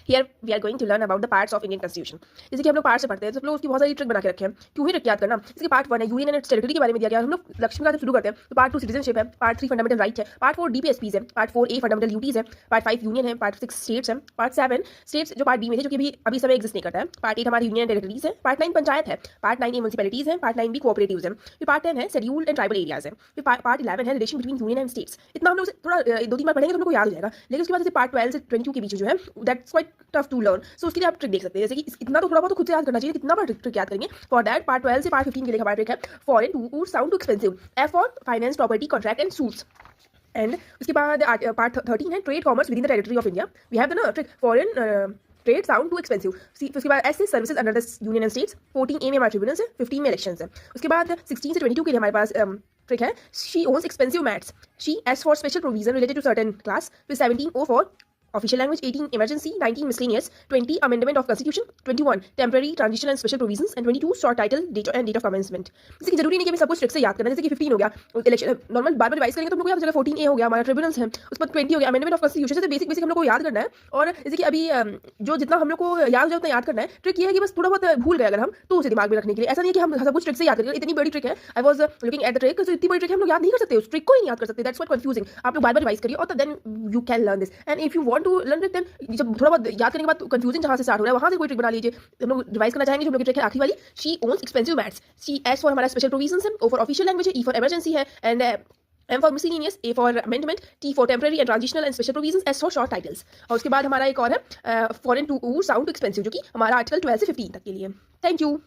Here we are going to learn about the parts of Indian Constitution. जैसे कि हम लोग पार्ट से पढ़ते हैं तो हम लोग उसकी बहुत सारी ट्रिक बना के रखे हैं। क्यों ही ट्रिक याद करना? जैसे पार्ट 1 है यूनियन एंड टेरिटरी के बारे में दिया गया है। हम लोग लक्ष्मी का जब शुरू करते हैं तो पार्ट 2 सिटीजनशिप है, पार्ट 3 फंडामेंटल राइट है, पार्ट 4 डीपीएसपीज है, पार्ट 4 ए फंडामेंटल ड्यूटीज है, पार्ट 5 यूनियन है, पार्ट 6 स्टेट्स है, पार्ट 7 स्टेट्स जो पार्ट बी में थे जो कि अभी समय एग्जिस्ट नहीं करता है, पार्ट 8 हमारी यूनियन एंड टेरिटरीज है, पार्ट 9 पंचायत है, पार्ट 9 ए म्युनिसिपैलिटीज है, पार्ट 9 बी कोऑपरेटिव्स है, फिर पार्ट 10 है शेड्यूल एंड ट्राइबल एरियाज है, फिर पार्ट 11 है relation between union and states. इतना हम लोग थोड़ा 2-3 बार पढ़ेंगे तो हम लोग को याद हो जाएगा। लेकिन उसके बाद जैसे पार्ट 12 से 22 के बीच जो है that's quite tough to learn. So उसके लिए आप ट्रिक देख सकते हैं। जैसे कि इतना तो थोड़ा बहुत खुद से याद करना चाहिए, कितना बार ट्रिक याद करेंगे। फॉर दैट पार्ट 12 से पार्ट 15 के लिए हमारा ट्रिक है foreign to sound to expensive, F for finance property contract and suits. And उसके बाद पार्ट 13 है trade commerce within the territory of India. We have the trick foreign trade sound to expensive. उसके बाद ऐसे services under the union and states. 14 A में हमारे tribunals है, 15 में इलेक्शंस है। उसके बाद 16 से 22 के लिए हमारे पास ट्रिक है she owns expensive mats, she S for special provision related to certain class, फिर 17 O for official language, 18 emergency, 19 miscellaneous, 20 amendment of constitution, 21 temporary transition and special provisions and 22 short title date and date of commencement. जैसे कि जरूरी नहीं कि हमें सब कुछ trick से याद करना है। जैसे कि 15 हो गया इलेक्शन, नॉर्मल बार बार रिवाइज करेंगे तो हमको याद हो जाएगा। 14 ए हो गया हमारा ट्रिब्यूनल्स है, उस पर 20 हो गया अमेंडमेंट ऑफ कॉन्स्टिट्यूशन। से बेसिक हम लोग को याद करना है। और जैसे कि अभी जो जितना हम लोग को याद हो जाए उतना याद करना है। ट्रिक ये है कि बस थोड़ा बहुत भूल गए अगर हम तो उसे दिमाग में रखने के लिए। ऐसा नहीं है कि हम सब कुछ ट्रिक से याद करेंगे। इतनी बड़ी ट्रिक है, I was looking at the trick, तो इतनी बड़ी ट्रिक हम लोग याद नहीं कर सकते, उस ट्रिक को ही नहीं याद कर सकते। That's what confusing. आप लोग बार बार रिवाइज करिए और then you can learn this. And if you want to learn it, then जब थोड़ा बहुत याद करने के बाद कंफ्यूजन जहां से स्टार्ट हो रहा है वहां से कोई ट्रिक बना लीजिए। हम लोग रिवाइज करना चाहेंगे जो हम लोग की ट्रिक है आखिरी वाली, she owns expensive mats, see S for हमारा स्पेशल प्रोविजंस है, ओ फॉर ऑफिशियल लैंग्वेज है, ई फॉर इमरजेंसी है, and M for miscellaneous, A for amendment, T for temporary and transitional and special provisions, S for short titles. और उसके बाद हमारा एक और है foreign to sound to expensive जो कि हमारा आर्टिकल 12 से 15 तक के लिए। Thank you.